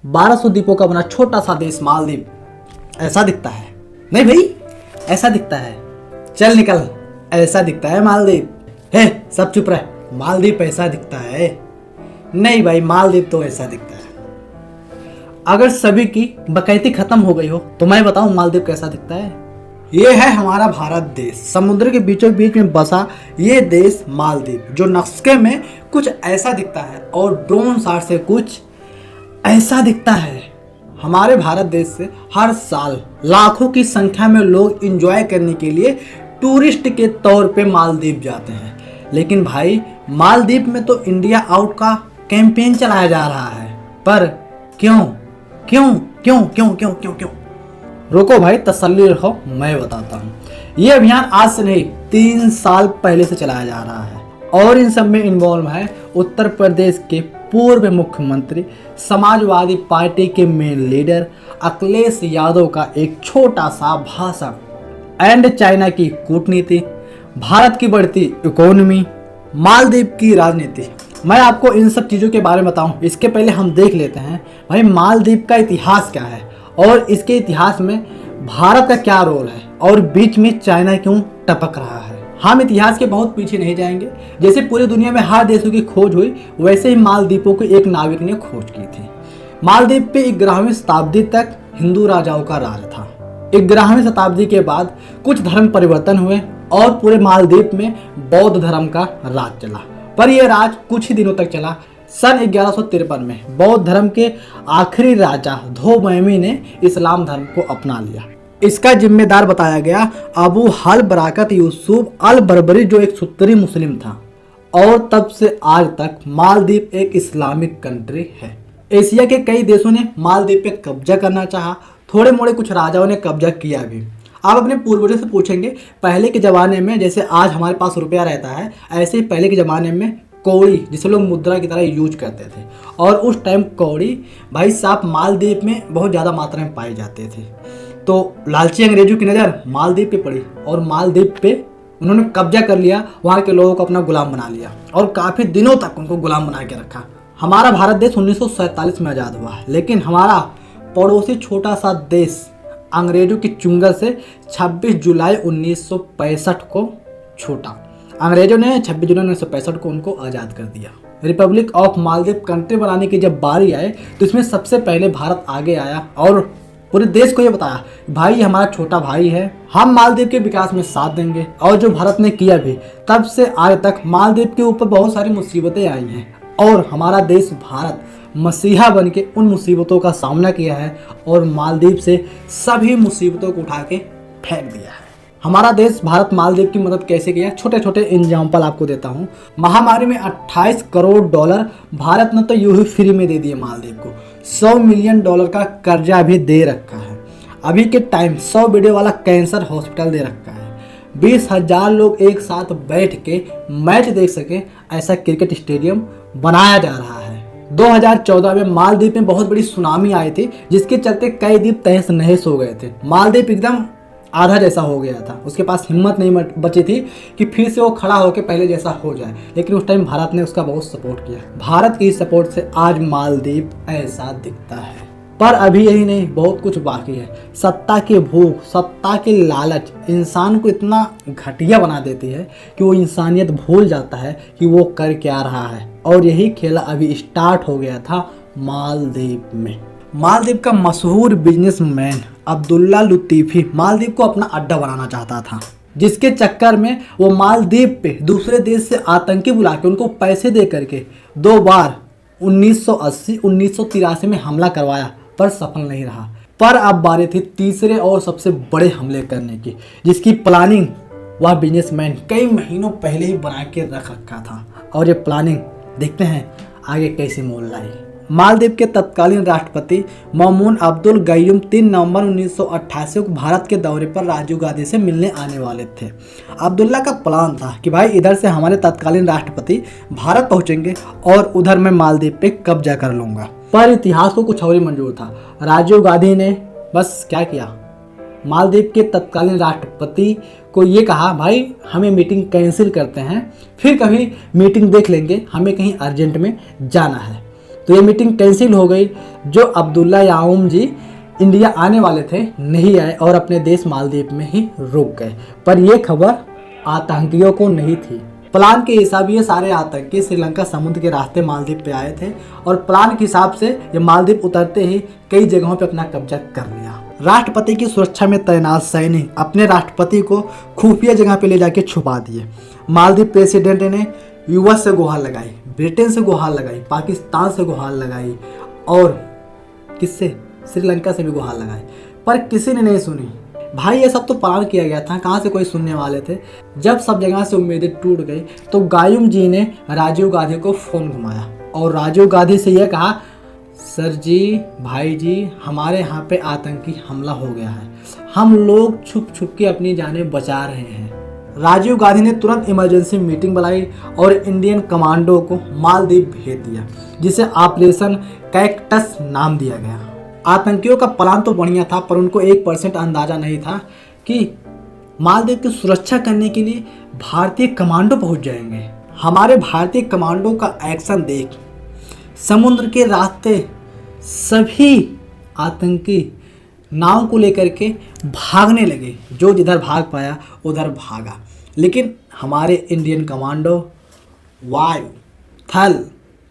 1200 द्वीपों का बना छोटा सा देश मालदीव ऐसा दिखता है। नहीं भाई, ऐसा दिखता है। चल निकल, ऐसा दिखता है मालदीव। हे सब चुप रहे, मालदीव ऐसा दिखता है। नहीं भाई, मालदीव तो ऐसा दिखता है। अगर सभी की बकैती खत्म हो गई हो तो मैं बताऊं मालदीव कैसा दिखता है। ये है हमारा भारत देश, समुद्र के बीचों बीच में बसा ये देश मालदीव, जो नक्शे में कुछ ऐसा दिखता है और ड्रोन शॉट से कुछ ऐसा दिखता है। हमारे भारत देश से हर साल लाखों की संख्या में लोग एंजॉय करने के लिए टूरिस्ट के तौर पे मालदीव जाते हैं। लेकिन भाई, मालदीव में तो इंडिया आउट का कैंपेन चलाया जा रहा है। पर क्यों क्यों क्यों क्यों क्यों क्यों क्यों? रुको भाई, तसल्ली रखो, मैं बताता हूँ। ये अभियान आज से नहीं, 3 साल पहले से चलाया जा रहा है और इन सब में इन्वॉल्व है उत्तर प्रदेश के पूर्व मुख्यमंत्री, समाजवादी पार्टी के मेन लीडर अखिलेश यादव का एक छोटा सा भाषण एंड चाइना की कूटनीति, भारत की बढ़ती इकोनॉमी, मालदीव की राजनीति। मैं आपको इन सब चीज़ों के बारे में बताऊं, इसके पहले हम देख लेते हैं भाई मालदीव का इतिहास क्या है और इसके इतिहास में भारत का क्या रोल है और बीच में चाइना क्यों टपक रहा है। हम इतिहास के बहुत पीछे नहीं जाएंगे। जैसे पूरी दुनिया में हर देशों की खोज हुई, वैसे ही मालदीपों को एक नाविक ने खोज की थी। मालदीव पे 11वीं शताब्दी तक हिंदू राजाओं का राज था। 11वीं शताब्दी के बाद कुछ धर्म परिवर्तन हुए और पूरे मालदीव में बौद्ध धर्म का राज चला। पर यह राज कुछ ही दिनों तक चला। सन 1153 में बौद्ध धर्म के आखिरी राजा धोमैमी ने इस्लाम धर्म को अपना लिया। इसका जिम्मेदार बताया गया अबू हल बराकत यूसुफ अल बर्बरी, जो एक सुत्तरी मुस्लिम था। और तब से आज तक मालदीव एक इस्लामिक कंट्री है। एशिया के कई देशों ने मालदीव पे कब्जा करना चाहा, थोड़े मोड़े कुछ राजाओं ने कब्जा किया भी। आप अपने पूर्वजों से पूछेंगे, पहले के ज़माने में जैसे आज हमारे पास रुपया रहता है, ऐसे ही पहले के ज़माने में कौड़ी, जिसे लोग मुद्रा की तरह यूज करते थे, और उस टाइम कौड़ी भाई साहब मालदीव में बहुत ज़्यादा मात्रा में पाए जाते थे। तो लालची अंग्रेजों की नज़र मालदीव पे पड़ी और मालदीव पे उन्होंने कब्जा कर लिया, वहाँ के लोगों को अपना गुलाम बना लिया और काफ़ी दिनों तक उनको गुलाम बना के रखा। हमारा भारत देश 1947 में आज़ाद हुआ, लेकिन हमारा पड़ोसी छोटा सा देश अंग्रेजों की चुंगल से 26 जुलाई 1965 को छूटा। अंग्रेजों ने 26 जुलाई 1965 को उनको आज़ाद कर दिया। रिपब्लिक ऑफ मालदीव कंट्री बनाने की जब बारी आए तो इसमें सबसे पहले भारत आगे आया और पूरे देश को ये बताया, भाई ये हमारा छोटा भाई है, हम मालदीव के विकास में साथ देंगे। और जो भारत ने किया भी, तब से आज तक मालदीव के ऊपर बहुत सारी मुसीबतें आई हैं और हमारा देश भारत मसीहा बन के उन मुसीबतों का सामना किया है और मालदीव से सभी मुसीबतों को उठा के फेंक दिया है। हमारा देश भारत मालदीव की मदद कैसे किया, छोटे छोटे एग्जाम्पल आपको देता हूँ। महामारी में 28 करोड़ डॉलर भारत ने तो यूं ही फ्री में दे दिए मालदीव को। 100 मिलियन डॉलर का कर्जा भी दे रखा है। अभी के टाइम 100 बेड वाला कैंसर हॉस्पिटल दे रखा है। 20,000 लोग एक साथ बैठ के मैच देख सके ऐसा क्रिकेट स्टेडियम बनाया जा रहा है। 2014 में मालदीव में बहुत बड़ी सुनामी आई थी, जिसके चलते कई द्वीप तहस नहस हो गए थे। मालदीव एकदम आधा जैसा हो गया था, उसके पास हिम्मत नहीं बची थी कि फिर से वो खड़ा होकर पहले जैसा हो जाए। लेकिन उस टाइम भारत ने उसका बहुत सपोर्ट किया। भारत की सपोर्ट से आज मालदीव ऐसा दिखता है। पर अभी यही नहीं, बहुत कुछ बाकी है। सत्ता की भूख, सत्ता की लालच इंसान को इतना घटिया बना देती है कि वो इंसानियत भूल जाता है कि वो कर क्या रहा है। और यही खेला अभी स्टार्ट हो गया था मालदीव में। मालदीव का मशहूर बिजनेसमैन अब्दुल्ला लुतीफी मालदीव को अपना अड्डा बनाना चाहता था, जिसके चक्कर में वो मालदीव पे दूसरे देश से आतंकी बुला के उनको पैसे दे करके 2 बार 1980, 1983 में हमला करवाया, पर सफल नहीं रहा। पर अब बारी थी तीसरे और सबसे बड़े हमले करने की, जिसकी प्लानिंग वह बिजनेसमैन कई महीनों पहले ही बना के रख रखा था। और ये प्लानिंग देखते हैं आगे कैसे मोड़ लाई। मालदीव के तत्कालीन राष्ट्रपति मौमून अब्दुल गयूम 3 नवंबर 1988 को भारत के दौरे पर राजीव गांधी से मिलने आने वाले थे। अब्दुल्ला का प्लान था कि भाई इधर से हमारे तत्कालीन राष्ट्रपति भारत पहुंचेंगे और उधर मैं मालदीव पे कब्जा कर लूंगा। पर इतिहास को कुछ और ही मंजूर था। राजीव गांधी ने बस क्या किया, मालदीव के तत्कालीन राष्ट्रपति को ये कहा, भाई हमें मीटिंग कैंसिल करते हैं, फिर कभी मीटिंग देख लेंगे, हमें कहीं अर्जेंट में जाना है। तो ये मीटिंग कैंसिल हो गई। जो अब्दुल्ला याऊम जी इंडिया आने वाले थे नहीं आए और अपने देश मालदीव में ही रुक गए। पर यह खबर आतंकियों को नहीं थी। प्लान के हिसाब ये सारे आतंकी श्रीलंका समुद्र के रास्ते मालदीव पे आए थे और प्लान के हिसाब से ये मालदीव उतरते ही कई जगहों पे अपना कब्जा कर लिया। राष्ट्रपति की सुरक्षा में तैनात सैनिक अपने राष्ट्रपति को खुफिया जगह पे ले जाके छुपा दिए। मालदीव प्रेसिडेंट ने यूएस से गुहार लगाई, ब्रिटेन से गुहार लगाई, पाकिस्तान से गुहार लगाई और किससे, श्रीलंका से भी गुहार लगाई, पर किसी ने नहीं सुनी। भाई ये सब तो प्लान किया गया था, कहाँ से कोई सुनने वाले थे। जब सब जगह से उम्मीदें टूट गई तो गायूम जी ने राजीव गांधी को फ़ोन घुमाया और राजीव गांधी से यह कहा, सर जी, भाई जी, हमारे यहाँ पे आतंकी हमला हो गया है, हम लोग छुप छुप के अपनी जानें बचा रहे हैं। राजीव गांधी ने तुरंत इमरजेंसी मीटिंग बुलाई और इंडियन कमांडो को मालदीव भेज दिया, जिसे ऑपरेशन कैक्टस नाम दिया गया। आतंकियों का प्लान तो बढ़िया था, पर उनको 1% अंदाजा नहीं था कि मालदीव की सुरक्षा करने के लिए भारतीय कमांडो पहुंच जाएंगे। हमारे भारतीय कमांडो का एक्शन देख समुद्र के रास्ते सभी आतंकी नाव को लेकर के भागने लगे। जो जिधर भाग पाया उधर भागा, लेकिन हमारे इंडियन कमांडो वायु, थल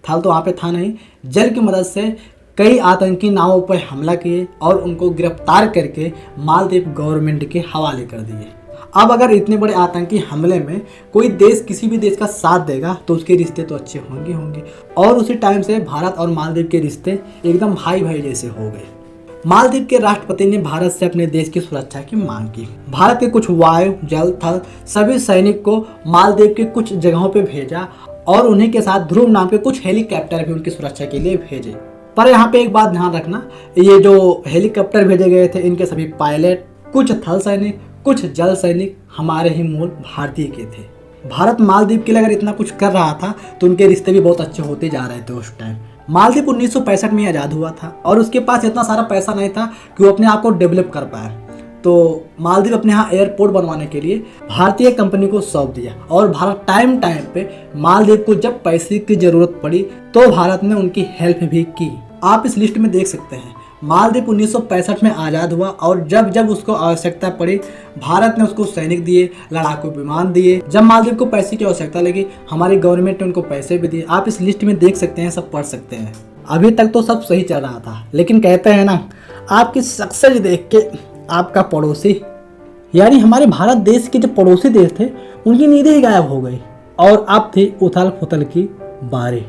तो वहाँ पे था नहीं, जल की मदद से कई आतंकी नावों पर हमला किए और उनको गिरफ्तार करके मालदीव गवर्नमेंट के हवाले कर दिए। अब अगर इतने बड़े आतंकी हमले में कोई देश किसी भी देश का साथ देगा तो उसके रिश्ते तो अच्छे होंगे और उसी टाइम से भारत और मालदीव के रिश्ते एकदम भाई भाई जैसे हो गए। मालदीव के राष्ट्रपति ने भारत से अपने देश की सुरक्षा की मांग की। भारत के कुछ वायु, जल, थल सभी सैनिक को मालदीव के कुछ जगहों पे भेजा और उन्हीं के साथ ध्रुव नाम के कुछ हेलीकॉप्टर भी उनकी सुरक्षा के लिए भेजे। पर यहाँ पे एक बात ध्यान रखना, ये जो हेलीकॉप्टर भेजे गए थे इनके सभी पायलट, कुछ थल सैनिक, कुछ जल सैनिक हमारे ही मूल भारतीय के थे। भारत मालदीव के लिए अगर इतना कुछ कर रहा था तो उनके रिश्ते भी बहुत अच्छे होते जा रहे थे उस टाइम। मालदीव 1965 में आज़ाद हुआ था और उसके पास इतना सारा पैसा नहीं था कि वो अपने आप को डेवलप कर पाए। तो मालदीव अपने यहाँ एयरपोर्ट बनवाने के लिए भारतीय कंपनी को सौंप दिया और भारत टाइम पे मालदीव को जब पैसे की ज़रूरत पड़ी तो भारत ने उनकी हेल्प भी की। आप इस लिस्ट में देख सकते हैं, मालदीव 1965 में आज़ाद हुआ और जब जब उसको आवश्यकता पड़ी भारत ने उसको सैनिक दिए, लड़ाकू विमान दिए। जब मालदीव को पैसे की आवश्यकता लगी हमारी गवर्नमेंट ने उनको पैसे भी दिए। आप इस लिस्ट में देख सकते हैं, सब पढ़ सकते हैं। अभी तक तो सब सही चल रहा था, लेकिन कहते हैं ना, आपकी सक्सेस देख के आपका पड़ोसी, यानी हमारे भारत देश के जो पड़ोसी देश थे उनकी नींदें ही गायब हो गई और अब थी उथल पुथल की बारी।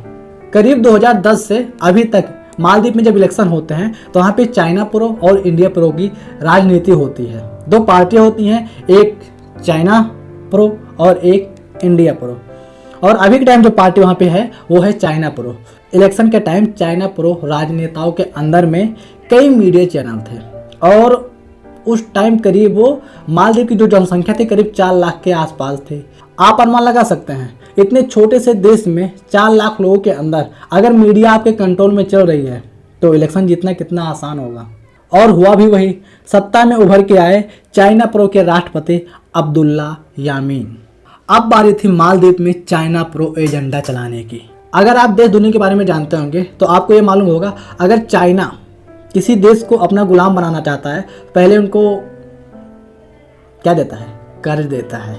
करीब 2010 से अभी तक मालदीव में जब इलेक्शन होते हैं तो वहाँ पे चाइना प्रो और इंडिया प्रो की राजनीति होती है। दो पार्टियाँ होती हैं, एक चाइना प्रो और एक इंडिया प्रो। और अभी के टाइम जो पार्टी वहाँ पे है वो है चाइना प्रो। इलेक्शन के टाइम चाइना प्रो राजनेताओं के अंदर में कई मीडिया चैनल थे और उस टाइम करीब वो मालदीव की जो जनसंख्या थी करीब 4 लाख के आसपास थे। आप अनुमान लगा सकते हैं इतने छोटे से देश में 4 लाख लोगों के अंदर अगर मीडिया आपके कंट्रोल में चल रही है तो इलेक्शन जीतना कितना आसान होगा। और हुआ भी वही, सत्ता में उभर के आए चाइना प्रो के राष्ट्रपति अब्दुल्ला यामीन। अब बारी थी मालदीव में चाइना प्रो एजेंडा चलाने की। अगर आप देश दुनिया के बारे में जानते होंगे तो आपको ये मालूम होगा, अगर चाइना किसी देश को अपना गुलाम बनाना चाहता है पहले उनको क्या देता है, कर्ज देता है,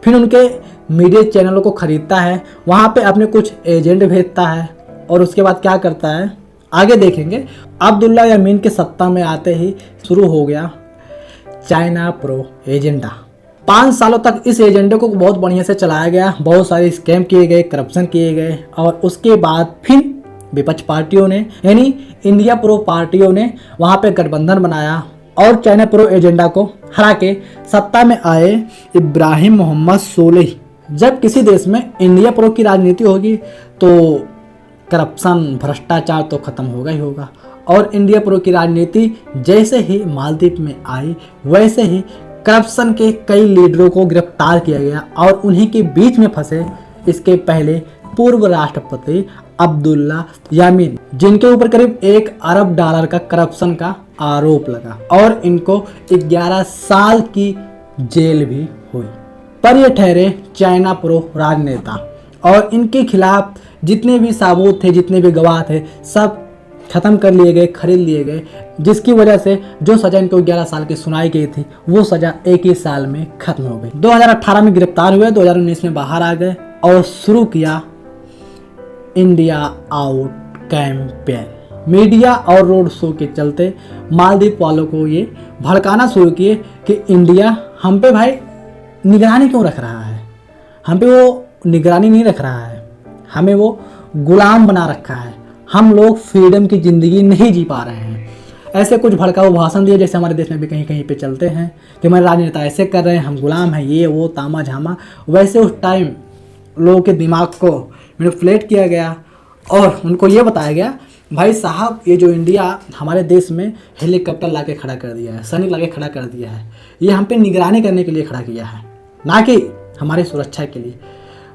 फिर उनके मीडिया चैनलों को खरीदता है, वहाँ पे अपने कुछ एजेंट भेजता है और उसके बाद क्या करता है आगे देखेंगे। अब्दुल्ला यामीन के सत्ता में आते ही शुरू हो गया चाइना प्रो एजेंडा। 5 सालों तक इस एजेंडे को बहुत बढ़िया से चलाया गया, बहुत सारे स्कैम किए गए, करप्शन किए गए और उसके बाद फिर विपक्ष पार्टियों ने यानी इंडिया प्रो पार्टियों ने वहाँ पे गठबंधन बनाया और चाइना प्रो एजेंडा को हरा के सत्ता में आए इब्राहिम मोहम्मद सोलिह। जब किसी देश में इंडिया प्रो की राजनीति होगी तो करप्शन, भ्रष्टाचार तो खत्म होगा ही होगा। और इंडिया प्रो की राजनीति जैसे ही मालदीव में आई वैसे ही करप्शन के कई लीडरों को गिरफ्तार किया गया और उन्हीं के बीच में फंसे इसके पहले पूर्व राष्ट्रपति अब्दुल्ला यामीन, जिनके ऊपर करीब $1 अरब का करप्शन का आरोप लगा और इनको 11 साल की जेल भी हुई। पर ये ठहरे चाइना प्रो राजनेता और इनके खिलाफ जितने भी साबूत थे, जितने भी गवाह थे, सब ख़त्म कर लिए गए, खरीद लिए गए, जिसकी वजह से जो सज़ा इनको 11 साल की सुनाई गई थी वो सज़ा एक ही साल में ख़त्म हो गई। 2018 में गिरफ्तार हुए, 2019 में बाहर आ गए और शुरू किया इंडिया आउट कैंपेन। मीडिया और रोड शो के चलते मालदीव वालों को ये भड़काना शुरू किए कि इंडिया हम पे भाई निगरानी क्यों रख रहा है, हम पे वो निगरानी नहीं रख रहा है, हमें वो गुलाम बना रखा है, हम लोग फ्रीडम की ज़िंदगी नहीं जी पा रहे हैं। ऐसे कुछ भड़काऊ भाषण दिए जैसे हमारे देश में भी कहीं कहीं पे चलते हैं कि हमारे राजनेता ऐसे कर रहे हैं, हम गुलाम हैं, ये वो तामा झामा। वैसे उस टाइम लोगों के दिमाग को मैनिपुलेट किया गया और उनको ये बताया गया भाई साहब ये जो इंडिया हमारे देश में हेलीकॉप्टर ला के खड़ा कर दिया है, सैनिक ला के खड़ा कर दिया है, ये हम पे निगरानी करने के लिए खड़ा किया है, ना कि हमारी सुरक्षा के लिए।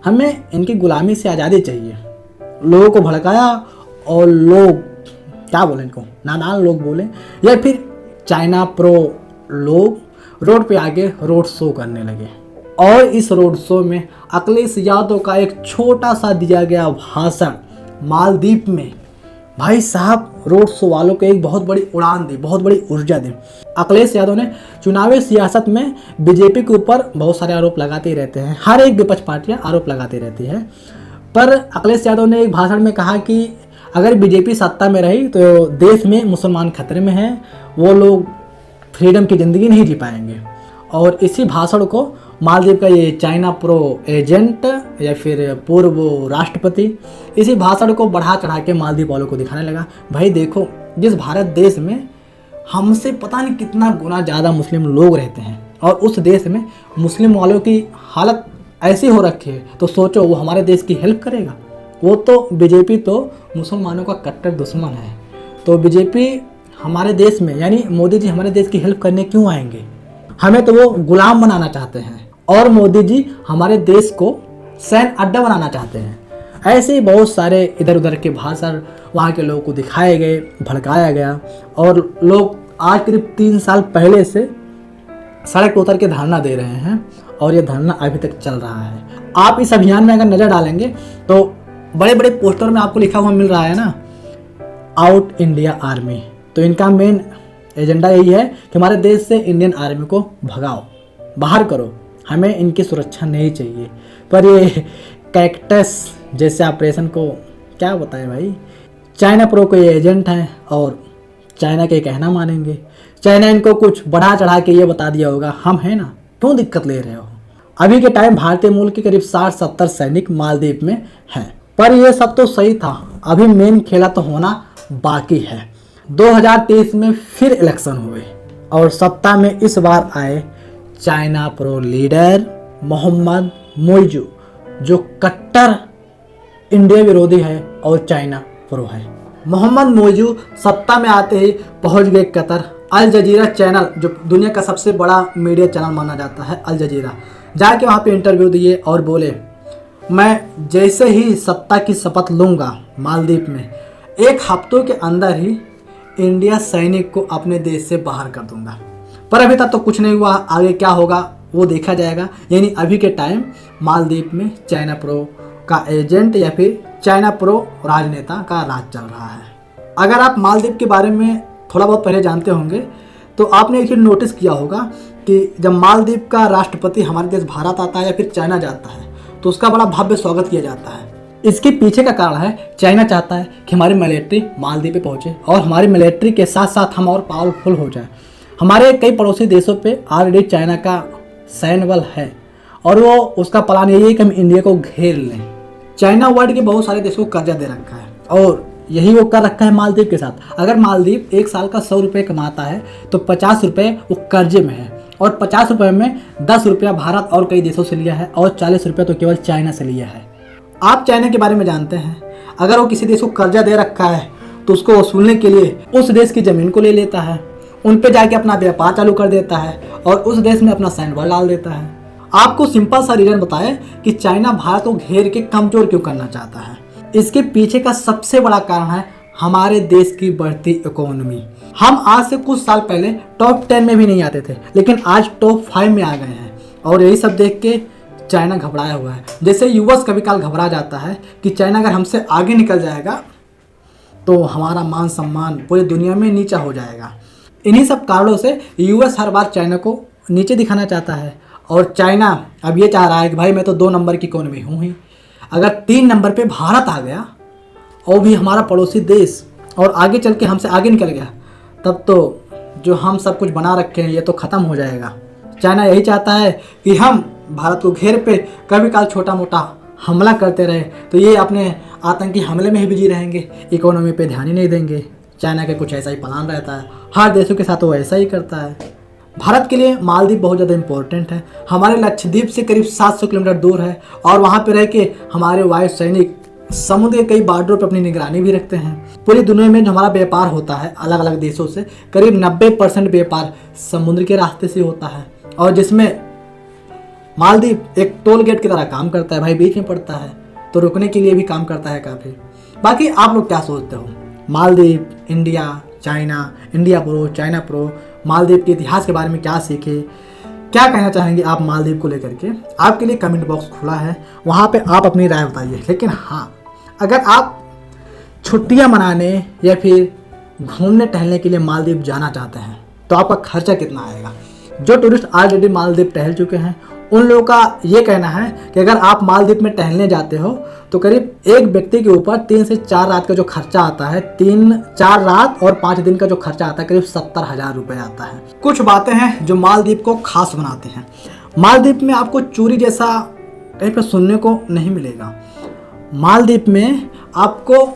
हमें इनकी गुलामी से आज़ादी चाहिए। लोगों को भड़काया और लोग क्या बोले, इनको नादान लोग बोले, या फिर चाइना प्रो लोग रोड पे आके रोड शो करने लगे। और इस रोड शो में अखिलेश यादव का एक छोटा सा दिया गया भाषण मालदीव में भाई साहब रोड शो वालों को एक बहुत बड़ी उड़ान दी, बहुत बड़ी ऊर्जा दी। अखिलेश यादव ने चुनावी सियासत में बीजेपी के ऊपर बहुत सारे आरोप लगाते ही रहते हैं, हर एक विपक्ष पार्टियां आरोप लगाती रहती है, पर अखिलेश यादव ने एक भाषण में कहा कि अगर बीजेपी सत्ता में रही तो देश में मुसलमान खतरे में हैं, वो लोग फ्रीडम की ज़िंदगी नहीं जी पाएंगे। और इसी भाषण को मालदीव का ये चाइना प्रो एजेंट या फिर पूर्व राष्ट्रपति इसी भाषण को बढ़ा चढ़ा के मालदीव वालों को दिखाने लगा, भाई देखो जिस भारत देश में हमसे पता नहीं कितना गुना ज़्यादा मुस्लिम लोग रहते हैं और उस देश में मुस्लिम वालों की हालत ऐसी हो रखी है, तो सोचो वो हमारे देश की हेल्प करेगा। वो तो बीजेपी तो मुसलमानों का कट्टर दुश्मन है, तो बीजेपी हमारे देश में यानी मोदी जी हमारे देश की हेल्प करने क्यों आएंगे? हमें तो वो गुलाम बनाना चाहते हैं और मोदी जी हमारे देश को सैन्य अड्डा बनाना चाहते हैं। ऐसे ही बहुत सारे इधर उधर के भाषण वहाँ के लोगों को दिखाए गए, भड़काया गया और लोग आज करीब 3 साल पहले से सड़क पर उतर के धरना दे रहे हैं और ये धरना अभी तक चल रहा है। आप इस अभियान में अगर नज़र डालेंगे तो बड़े बड़े पोस्टर में आपको लिखा हुआ मिल रहा है ना, आउट इंडिया आर्मी। तो इनका मेन एजेंडा यही है कि हमारे देश से इंडियन आर्मी को भगाओ, बाहर करो, हमें इनकी सुरक्षा नहीं चाहिए। पर ये कैक्टस जैसे ऑपरेशन को क्या बताएं भाई, चाइना प्रो के एजेंट हैं और चाइना के कहना मानेंगे। चाइना इनको कुछ बढ़ा चढ़ा के ये बता दिया होगा हम हैं ना, क्यों दिक्कत ले रहे हो। अभी के टाइम भारतीय मूल के करीब 60-70 सैनिक मालदीव में हैं, पर ये सब तो सही था, अभी मेन खेला तो होना बाकी है। 2023 में फिर इलेक्शन हुए और सत्ता में इस बार आए China pro leader Mohammed Muizzu, जो कट्टर इंडिया विरोधी है और चाइना प्रो है। मोहम्मद मोइजू सत्ता में आते ही पहुंच गए कतर। अल जजीरा चैनल, जो दुनिया का सबसे बड़ा मीडिया चैनल माना जाता है, अल जजीरा, जाके वहाँ पे इंटरव्यू दिए और बोले मैं जैसे ही सत्ता की शपथ लूँगा मालदीव में, 1 हफ्तों के अंदर ही इंडिया सैनिक को अपने देश से बाहर कर दूंगा। पर अभी तक तो कुछ नहीं हुआ, आगे क्या होगा वो देखा जाएगा। यानी अभी के टाइम मालदीव में चाइना प्रो का एजेंट या फिर चाइना प्रो राजनेता का राज चल रहा है। अगर आप मालदीव के बारे में थोड़ा बहुत पहले जानते होंगे तो आपने एक चीज़ नोटिस किया होगा कि जब मालदीव का राष्ट्रपति हमारे देश भारत आता है या फिर चाइना जाता है तो उसका बड़ा भव्य स्वागत किया जाता है। इसके पीछे का कारण है चाइना चाहता है कि हमारी मिलिट्री मालदीव पे पहुंचे और हमारी मिलिट्री के साथ साथ हम और पावरफुल हो जाए। हमारे कई पड़ोसी देशों पे ऑलरेडी चाइना का सैन्य बल है और वो उसका प्लान यही है कि हम इंडिया को घेर लें। चाइना वर्ल्ड के बहुत सारे देशों को कर्जा दे रखा है और यही वो कर रखा है मालदीव के साथ। अगर मालदीव 1 साल का 100 रुपये कमाता है तो 50 रुपये वो कर्जे में है और 50 रुपये में 10 रुपया भारत और कई देशों से लिया है और 40 रुपये तो केवल चाइना से लिया है। आप चाइना के बारे में जानते हैं, अगर वो किसी देश को कर्जा दे रखा है तो उसको वसूलने के लिए उस देश की ज़मीन को ले लेता है, उन पे जाके अपना व्यापार चालू कर देता है और उस देश में अपना सैन्य बल डाल देता है। आपको सिंपल सा रीजन बताएं कि चाइना भारत को घेर के कमजोर क्यों करना चाहता है। इसके पीछे का सबसे बड़ा कारण है हमारे देश की बढ़ती इकोनॉमी। हम आज से कुछ साल पहले टॉप 10 में भी नहीं आते थे, लेकिन आज टॉप 5 में आ गए हैं और यही सब देख के चाइना घबराया हुआ है। जैसे यूएस कभी काल घबरा जाता है कि चाइना अगर हमसे आगे निकल जाएगा तो हमारा मान सम्मान पूरी दुनिया में नीचा हो जाएगा। इन्हीं सब कारणों से यूएस हर बार चाइना को नीचे दिखाना चाहता है और चाइना अब ये चाह रहा है कि भाई मैं तो 2 नंबर की इकोनॉमी हूँ ही, अगर 3 नंबर पे भारत आ गया और भी हमारा पड़ोसी देश और आगे चल के हमसे आगे निकल गया, तब तो जो हम सब कुछ बना रखे हैं ये तो ख़त्म हो जाएगा। चाइना यही चाहता है कि हम भारत को घेर पे कभी काल छोटा मोटा हमला करते रहे, तो ये अपने आतंकी हमले में ही बिजी रहेंगे, इकोनॉमी पे ध्यान ही नहीं देंगे। चाइना का कुछ ऐसा ही प्लान रहता है, हर देशों के साथ वो ऐसा ही करता है। भारत के लिए मालदीव बहुत ज़्यादा इंपॉर्टेंट है। हमारे लक्षद्वीप से करीब 700 किलोमीटर दूर है और वहाँ पे रह के हमारे वायु सैनिक समुद्र के कई बॉर्डरों पर अपनी निगरानी भी रखते हैं। पूरी दुनिया में जो हमारा व्यापार होता है अलग अलग देशों से, करीब 90% व्यापार समुद्र के रास्ते से होता है और जिसमें मालदीव एक टोल गेट की तरह काम करता है भाई, बीच में पड़ता है तो रुकने के लिए भी काम करता है काफ़ी। बाकी आप लोग क्या सोचते हो? Maldives, India, China, India pro, China pro, Maldives के इतिहास के बारे में क्या सीखे, क्या कहना चाहेंगे आप मालदीव को लेकर के? आपके लिए कमेंट बॉक्स खुला है, वहाँ पे आप अपनी राय बताइए। लेकिन हाँ, अगर आप छुट्टियाँ मनाने या फिर घूमने टहलने के लिए मालदीव जाना चाहते हैं तो आपका खर्चा कितना आएगा? जो टूरिस्ट ऑलरेडी मालदीव टहल चुके हैं उन लोगों का ये कहना है कि अगर आप मालदीव में टहलने जाते हो तो करीब एक व्यक्ति के ऊपर 3 से 4 रात का जो खर्चा आता है, 3-4 रात और 5 दिन का जो खर्चा आता है करीब 70,000 रुपये आता है। कुछ बातें हैं जो मालदीव को खास बनाते हैं। मालदीव में आपको चोरी जैसा कहीं पर सुनने को नहीं मिलेगा। मालदीव में आपको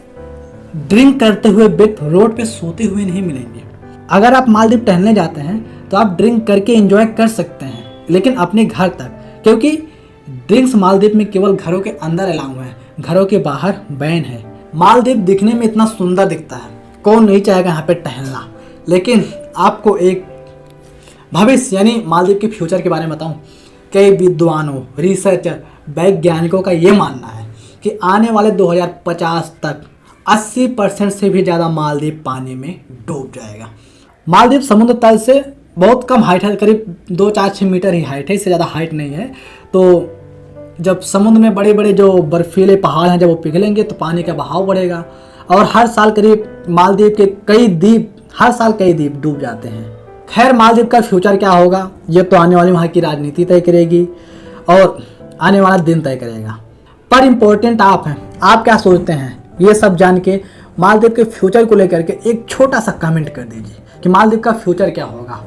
ड्रिंक करते हुए व्यक्ति रोड पे सोते हुए नहीं मिलेंगे। अगर आप मालदीव टहलने जाते हैं तो आप ड्रिंक करके एंजॉय कर सकते हैं, लेकिन अपने घर तक, क्योंकि ड्रिंक्स मालदीव में केवल घरों के अंदर अलाउ है, घरों के बाहर बैन है। मालदीव दिखने में इतना सुंदर दिखता है, कौन नहीं चाहेगा यहाँ पे टहलना। लेकिन आपको एक भविष्य यानी मालदीव के फ्यूचर के बारे में बताऊँ। कई विद्वानों, रिसर्चर, वैज्ञानिकों का ये मानना है कि आने वाले 2050 तक 80% से भी ज़्यादा मालदीव पानी में डूब जाएगा। मालदीव समुद्र तल से बहुत कम हाइट है, करीब 2-4-6 मीटर ही हाइट है, इससे ज़्यादा हाइट नहीं है। तो जब समुद्र में बड़े बड़े जो बर्फीले पहाड़ हैं जब वो पिघलेंगे तो पानी का बहाव बढ़ेगा और हर साल करीब मालदीव के कई द्वीप डूब जाते हैं। खैर, मालदीव का फ्यूचर क्या होगा ये तो आने वाली वहाँ की राजनीति तय करेगी और आने वाला दिन तय करेगा। पर इम्पोर्टेंट आप हैं, आप क्या सोचते हैं? ये सब जान के मालदीव के फ्यूचर को लेकर के एक छोटा सा कमेंट कर दीजिए कि मालदीव का फ्यूचर क्या होगा।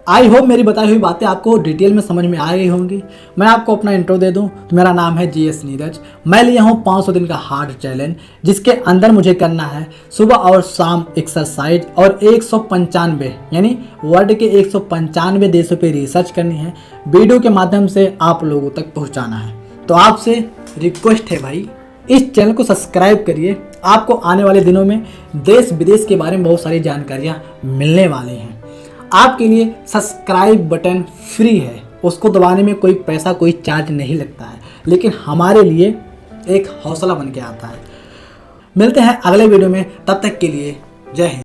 आई होप मेरी बताई हुई बातें आपको डिटेल में समझ में आ गई होंगी। मैं आपको अपना इंट्रो दे दूं तो मेरा नाम है GS नीरज। मैं लिया हूं 500 दिन का हार्ड चैलेंज, जिसके अंदर मुझे करना है सुबह और शाम एक्सरसाइज और 195 यानी वर्ल्ड के 195 देशों पे रिसर्च करनी है, वीडियो के माध्यम से आप लोगों तक पहुँचाना है। तो आपसे रिक्वेस्ट है भाई, इस चैनल को सब्सक्राइब करिए। आपको आने वाले दिनों में देश विदेश के बारे में बहुत सारी जानकारियाँ मिलने वाली हैं। आपके लिए सब्सक्राइब बटन फ्री है, उसको दबाने में कोई पैसा, कोई चार्ज नहीं लगता है, लेकिन हमारे लिए एक हौसला बन के आता है। मिलते हैं अगले वीडियो में, तब तक के लिए जय हिंद।